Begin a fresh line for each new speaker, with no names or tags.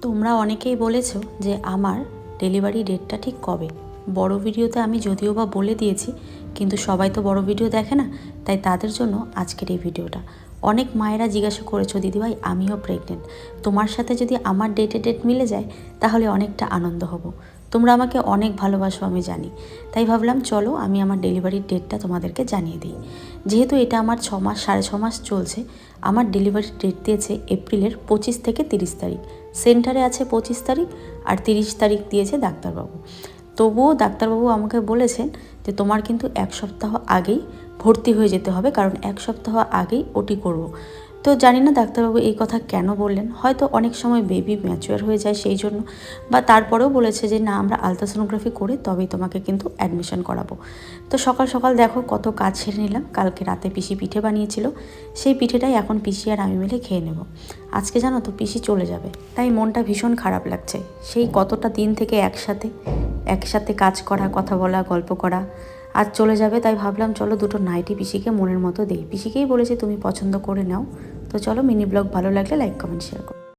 তোমরা অনেকেই বলেছো যে আমার ডেলিভারি ডেটটা ঠিক কবে। বড় ভিডিওতে আমি যদিও বা বলে দিয়েছি, কিন্তু সবাই তো বড় ভিডিও দেখে না, তাই তাদের জন্য আজকের এই ভিডিওটা। অনেক মায়েরা জিজ্ঞাসা করেছো, দিদিভাই আমিও প্রেগনেন্ট, তোমার সাথে যদি আমার ডেট মিলে যায় তাহলে অনেকটা আনন্দ হব। তোমরা আমাকে অনেক ভালোবাসো আমি জানি, তাই ভাবলাম চলো আমি আমার ডেলিভারির ডেটটা তোমাদেরকে জানিয়ে দিই। যেহেতু এটা আমার 6 মাস 6.5 মাস চলছে, আমার ডেলিভারির ডেট দিয়েছে এপ্রিলের 25 থেকে 30 তারিখ। সেন্টারে আছে 25 তারিখ, আর 30 তারিখ দিয়েছে ডাক্তারবাবু। তবুও ডাক্তারবাবু আমাকে বলেছেন যে তোমার কিন্তু 1 সপ্তাহ আগেই ভর্তি হয়ে যেতে হবে, কারণ 1 সপ্তাহ আগেই ওটি করব। তো জানি না ডাক্তারবাবু এই কথা কেন বললেন, হয়তো অনেক সময় বেবি ম্যাচিওর হয়ে যায় সেই জন্য, বা তারপরেও বলেছে যে না, আমরা আলট্রাসোনোগ্রাফি করে তবেই তোমাকে কিন্তু অ্যাডমিশন করাবো। তো সকাল সকাল দেখো কত কাজ সেরে নিলাম। কালকে রাতে পিসি পিঠে বানিয়েছিল, সেই পিঠেটাই এখন পিসি আর আমি মিলে খেয়ে নেব। আজকে জানো তো পিসি চলে যাবে, তাই মনটা ভীষণ খারাপ লাগছে। সেই কতটা দিন থেকে একসাথে কাজ করা, কথা বলা, গল্প করা, আজ চলে যাবে। তাই ভাবলাম চলো দুটো নাইটি পিসিকে মনের মতো দেই। পিসিকেই বলেছি তুমি পছন্দ করে নাও। তো চলো, মিনি ব্লগ ভালো লাগলে লাইক কমেন্ট শেয়ার করো।